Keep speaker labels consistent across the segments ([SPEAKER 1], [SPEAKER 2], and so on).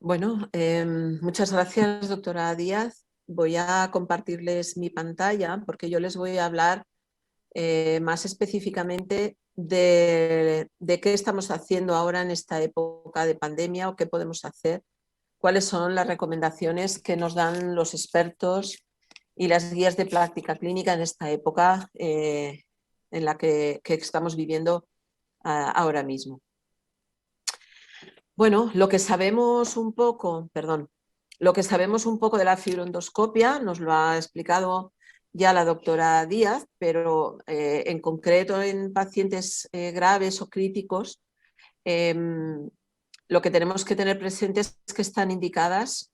[SPEAKER 1] Bueno, muchas gracias, doctora Díaz. Voy a compartirles mi pantalla porque yo les voy a hablar más específicamente de qué estamos haciendo ahora en esta época de pandemia o qué podemos hacer, cuáles son las recomendaciones que nos dan los expertos y las guías de práctica clínica en esta época en la que estamos viviendo ahora mismo. Bueno, lo que sabemos un poco, lo que sabemos un poco de la fibroendoscopia nos lo ha explicado ya la doctora Díaz, pero en concreto en pacientes graves o críticos, lo que tenemos que tener presente es que están indicadas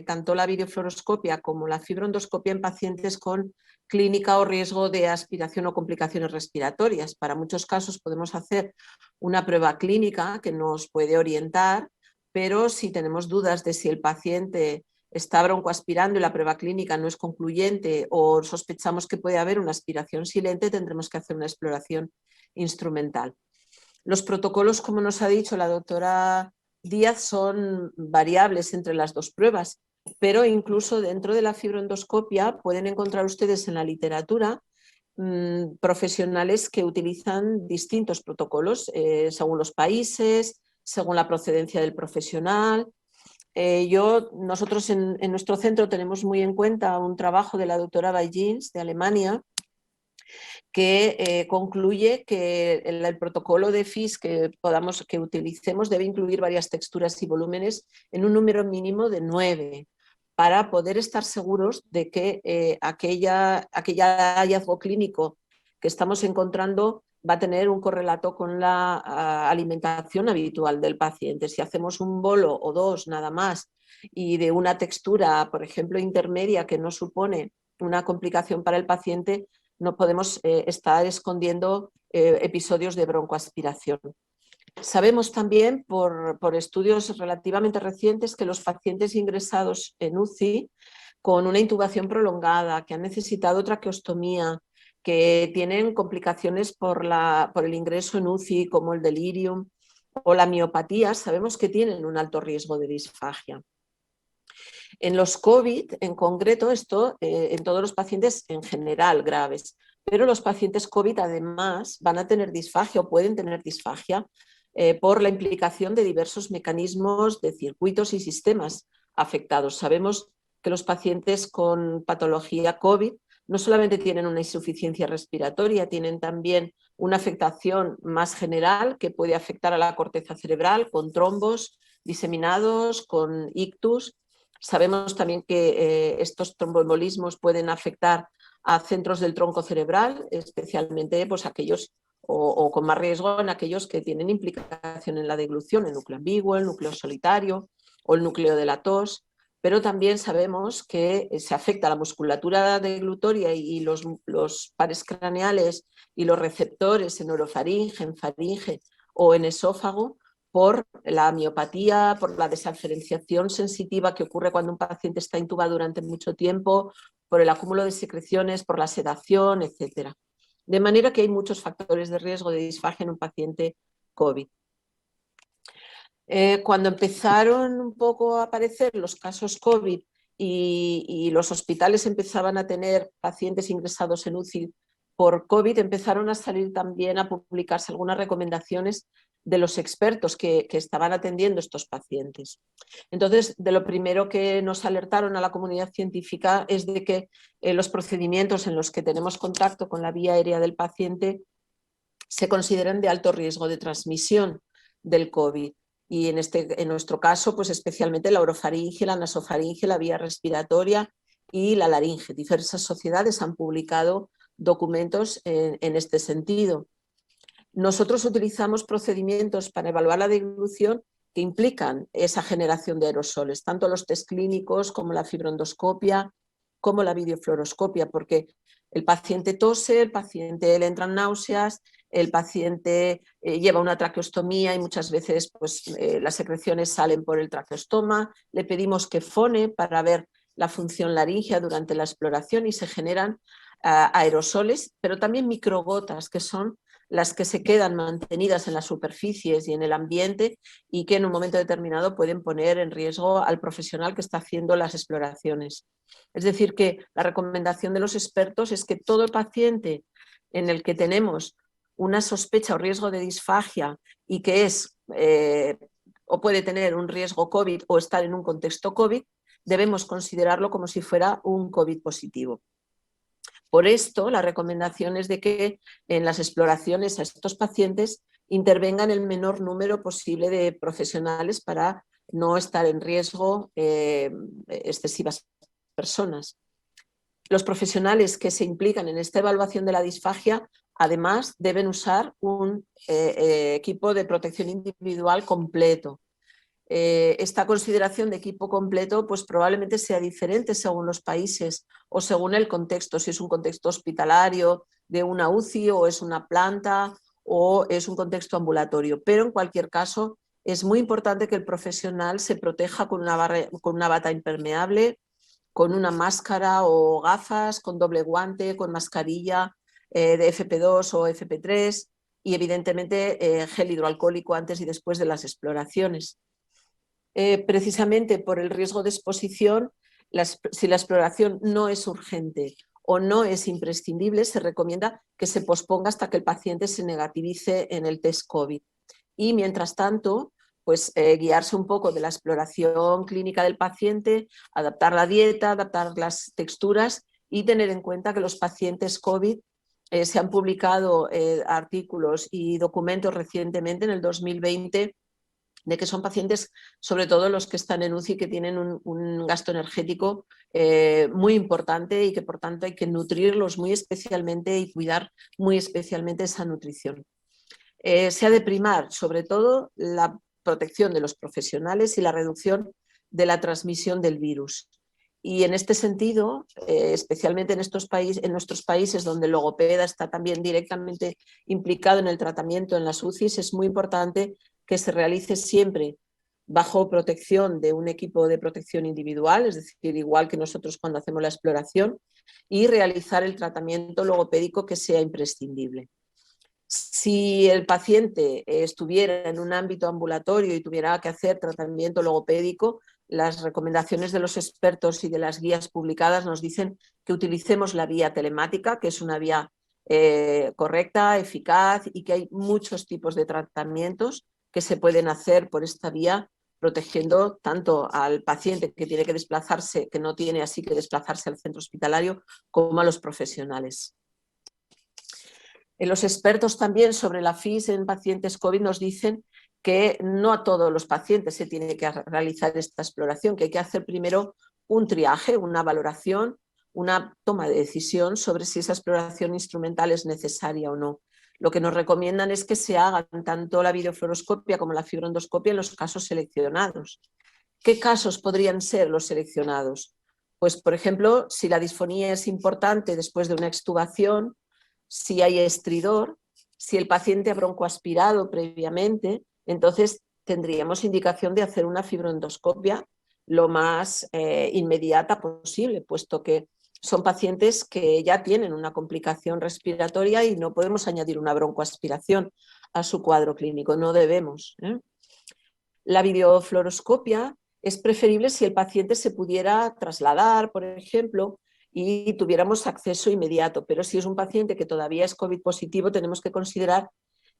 [SPEAKER 1] tanto la videofluoroscopia como la fibroendoscopia en pacientes con clínica o riesgo de aspiración o complicaciones respiratorias. Para muchos casos podemos hacer una prueba clínica que nos puede orientar, pero si tenemos dudas de si el paciente está broncoaspirando y la prueba clínica no es concluyente o sospechamos que puede haber una aspiración silente, tendremos que hacer una exploración instrumental. Los protocolos, como nos ha dicho la doctora Díaz, son variables entre las dos pruebas, pero incluso dentro de la fibroendoscopia pueden encontrar ustedes en la literatura profesionales que utilizan distintos protocolos según los países, según la procedencia del profesional. Nosotros en nuestro centro tenemos muy en cuenta un trabajo de la doctora Bajins de Alemania que concluye que el protocolo de FIS que utilicemos debe incluir varias texturas y volúmenes en un número mínimo de 9 para poder estar seguros de que aquella hallazgo clínico que estamos encontrando va a tener un correlato con la alimentación habitual del paciente. Si hacemos un bolo o dos nada más y de una textura, por ejemplo, intermedia que no supone una complicación para el paciente, no podemos estar escondiendo episodios de broncoaspiración. Sabemos también por estudios relativamente recientes que los pacientes ingresados en UCI con una intubación prolongada, que han necesitado traqueostomía, que tienen complicaciones por el ingreso en UCI como el delirium o la miopatía, sabemos que tienen un alto riesgo de disfagia. En los COVID, en concreto, esto en todos los pacientes en general graves, pero los pacientes COVID además van a tener disfagia o pueden tener disfagia por la implicación de diversos mecanismos de circuitos y sistemas afectados. Sabemos que los pacientes con patología COVID no solamente tienen una insuficiencia respiratoria, tienen también una afectación más general que puede afectar a la corteza cerebral con trombos diseminados, con ictus. Sabemos también que estos tromboembolismos pueden afectar a centros del tronco cerebral, especialmente pues, aquellos o con más riesgo en aquellos que tienen implicación en la deglución, el núcleo ambiguo, el núcleo solitario o el núcleo de la tos, pero también sabemos que se afecta la musculatura deglutoria y los pares craneales y los receptores en orofaringe, en faringe o en esófago por la miopatía, por la desafferenciación sensitiva que ocurre cuando un paciente está intubado durante mucho tiempo, por el acúmulo de secreciones, por la sedación, etc. De manera que hay muchos factores de riesgo de disfagia en un paciente COVID. Cuando empezaron un poco a aparecer los casos COVID y los hospitales empezaban a tener pacientes ingresados en UCI por COVID, empezaron a salir también a publicarse algunas recomendaciones de los expertos que estaban atendiendo estos pacientes. Entonces, de lo primero que nos alertaron a la comunidad científica es de que los procedimientos en los que tenemos contacto con la vía aérea del paciente se consideran de alto riesgo de transmisión del COVID. Y en nuestro caso, pues especialmente la orofaringe, la nasofaringe, la vía respiratoria y la laringe. Diversas sociedades han publicado documentos en este sentido. Nosotros utilizamos procedimientos para evaluar la deglución que implican esa generación de aerosoles, tanto los test clínicos como la fibroendoscopia, como la videofluoroscopia, porque el paciente tose, el paciente le entran náuseas, el paciente lleva una traqueostomía y muchas veces pues, las secreciones salen por el traqueostoma, le pedimos que fone para ver la función laringea durante la exploración y se generan aerosoles, pero también microgotas, que son las que se quedan mantenidas en las superficies y en el ambiente y que en un momento determinado pueden poner en riesgo al profesional que está haciendo las exploraciones. Es decir, que la recomendación de los expertos es que todo paciente en el que tenemos una sospecha o riesgo de disfagia y que es o puede tener un riesgo COVID o estar en un contexto COVID, debemos considerarlo como si fuera un COVID positivo. Por esto, la recomendación es de que en las exploraciones a estos pacientes intervengan el menor número posible de profesionales para no estar en riesgo excesivas personas. Los profesionales que se implican en esta evaluación de la disfagia, además, deben usar un equipo de protección individual completo. Esta consideración de equipo completo pues probablemente sea diferente según los países o según el contexto, si es un contexto hospitalario, de una UCI o es una planta o es un contexto ambulatorio, pero en cualquier caso es muy importante que el profesional se proteja con una bata impermeable, con una máscara o gafas, con doble guante, con mascarilla de FP2 o FP3 y evidentemente gel hidroalcohólico antes y después de las exploraciones. Precisamente por el riesgo de exposición, si la exploración no es urgente o no es imprescindible, se recomienda que se posponga hasta que el paciente se negativice en el test COVID. Y mientras tanto, pues guiarse un poco de la exploración clínica del paciente, adaptar la dieta, adaptar las texturas y tener en cuenta que los pacientes COVID se han publicado artículos y documentos recientemente en el 2020 de que son pacientes, sobre todo los que están en UCI, que tienen un gasto energético muy importante y que por tanto hay que nutrirlos muy especialmente y cuidar muy especialmente esa nutrición. Se ha de primar sobre todo la protección de los profesionales y la reducción de la transmisión del virus. Y en este sentido, especialmente en nuestros países donde el logopeda está también directamente implicado en el tratamiento en las UCIs, es muy importante que se realice siempre bajo protección de un equipo de protección individual, es decir, igual que nosotros cuando hacemos la exploración, y realizar el tratamiento logopédico que sea imprescindible. Si el paciente estuviera en un ámbito ambulatorio y tuviera que hacer tratamiento logopédico, las recomendaciones de los expertos y de las guías publicadas nos dicen que utilicemos la vía telemática, que es una vía correcta, eficaz y que hay muchos tipos de tratamientos que se pueden hacer por esta vía, protegiendo tanto al paciente que tiene que desplazarse, que no tiene así que desplazarse al centro hospitalario, como a los profesionales. Los expertos también sobre la FIS en pacientes COVID nos dicen que no a todos los pacientes se tiene que realizar esta exploración, que hay que hacer primero un triaje, una valoración, una toma de decisión sobre si esa exploración instrumental es necesaria o no. Lo que nos recomiendan es que se hagan tanto la videofluoroscopia como la fibroendoscopia en los casos seleccionados. ¿Qué casos podrían ser los seleccionados? Pues, por ejemplo, si la disfonía es importante después de una extubación, si hay estridor, si el paciente ha broncoaspirado previamente, entonces tendríamos indicación de hacer una fibroendoscopia lo más inmediata posible, puesto que son pacientes que ya tienen una complicación respiratoria y no podemos añadir una broncoaspiración a su cuadro clínico, no debemos. La videofluoroscopia es preferible si el paciente se pudiera trasladar, por ejemplo, y tuviéramos acceso inmediato, pero si es un paciente que todavía es COVID positivo, tenemos que considerar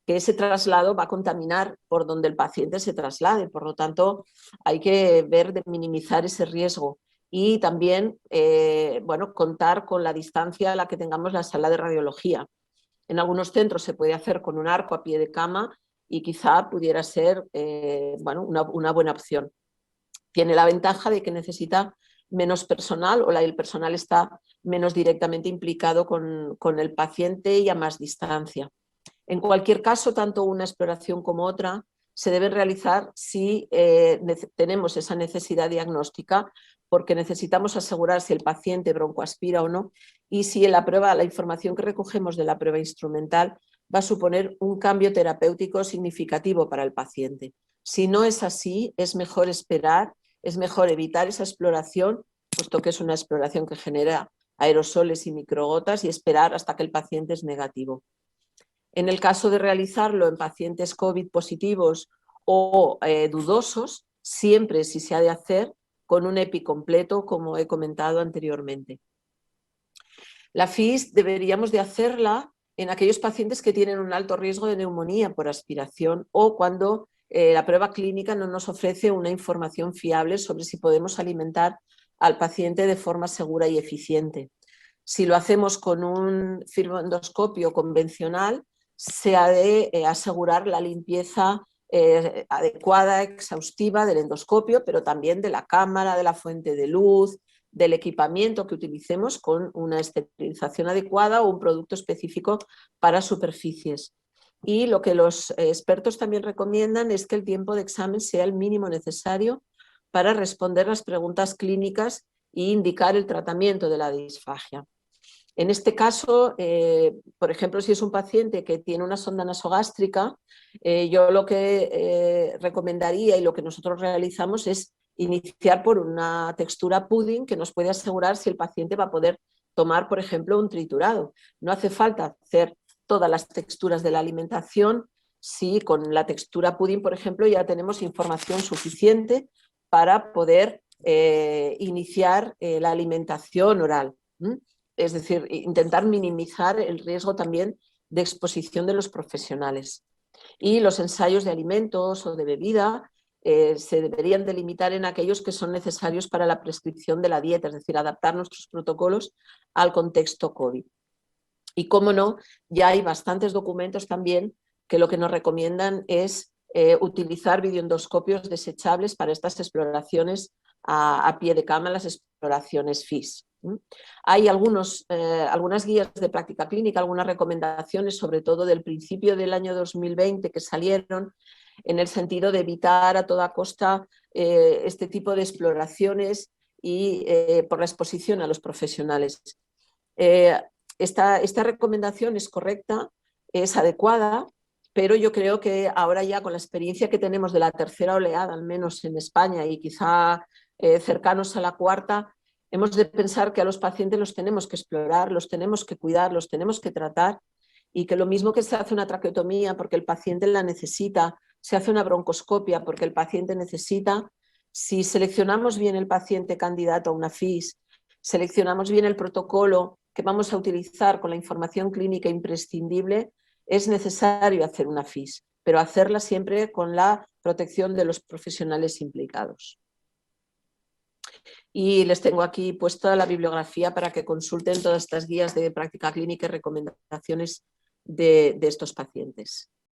[SPEAKER 1] que ese traslado va a contaminar por donde el paciente se traslade, por lo tanto hay que ver de minimizar ese riesgo y también bueno, contar con la distancia a la que tengamos la sala de radiología. En algunos centros se puede hacer con un arco a pie de cama y quizá pudiera ser bueno, una buena opción. Tiene la ventaja de que necesita menos personal o el personal está menos directamente implicado con el paciente y a más distancia. En cualquier caso, tanto una exploración como otra se deben realizar si tenemos esa necesidad diagnóstica, porque necesitamos asegurar si el paciente broncoaspira o no y si en la información que recogemos de la prueba instrumental va a suponer un cambio terapéutico significativo para el paciente. Si no es así, es mejor esperar, es mejor evitar esa exploración, puesto que es una exploración que genera aerosoles y microgotas, y esperar hasta que el paciente es negativo. En el caso de realizarlo en pacientes COVID positivos o dudosos, siempre si se ha de hacer con un EPI completo, como he comentado anteriormente. La FIS deberíamos de hacerla en aquellos pacientes que tienen un alto riesgo de neumonía por aspiración o cuando la prueba clínica no nos ofrece una información fiable sobre si podemos alimentar al paciente de forma segura y eficiente. Si lo hacemos con un fibroendoscopio convencional, se ha de asegurar la limpieza adecuada, exhaustiva del endoscopio, pero también de la cámara, de la fuente de luz, del equipamiento que utilicemos con una esterilización adecuada o un producto específico para superficies. Y lo que los expertos también recomiendan es que el tiempo de examen sea el mínimo necesario para responder las preguntas clínicas e indicar el tratamiento de la disfagia. En este caso, por ejemplo, si es un paciente que tiene una sonda nasogástrica, yo lo que recomendaría y lo que nosotros realizamos es iniciar por una textura pudding que nos puede asegurar si el paciente va a poder tomar, por ejemplo, un triturado. No hace falta hacer todas las texturas de la alimentación si con la textura pudding, por ejemplo, ya tenemos información suficiente para poder iniciar la alimentación oral. Es decir, intentar minimizar el riesgo también de exposición de los profesionales. Y los ensayos de alimentos o de bebida se deberían delimitar en aquellos que son necesarios para la prescripción de la dieta, es decir, adaptar nuestros protocolos al contexto COVID. Y cómo no, ya hay bastantes documentos también que lo que nos recomiendan es utilizar videoendoscopios desechables para estas exploraciones a pie de cama, las exploraciones FIS. Hay algunas guías de práctica clínica, algunas recomendaciones, sobre todo del principio del año 2020, que salieron en el sentido de evitar a toda costa este tipo de exploraciones y por la exposición a los profesionales. Esta recomendación es correcta, es adecuada, pero yo creo que ahora ya con la experiencia que tenemos de la tercera oleada, al menos en España, y quizá cercanos a la cuarta, hemos de pensar que a los pacientes los tenemos que explorar, los tenemos que cuidar, los tenemos que tratar, y que lo mismo que se hace una traqueotomía porque el paciente la necesita, se hace una broncoscopia porque el paciente necesita, si seleccionamos bien el paciente candidato a una FIS, seleccionamos bien el protocolo que vamos a utilizar con la información clínica imprescindible, es necesario hacer una FIS, pero hacerla siempre con la protección de los profesionales implicados. Y les tengo aquí puesta la bibliografía para que consulten todas estas guías de práctica clínica y recomendaciones de estos pacientes.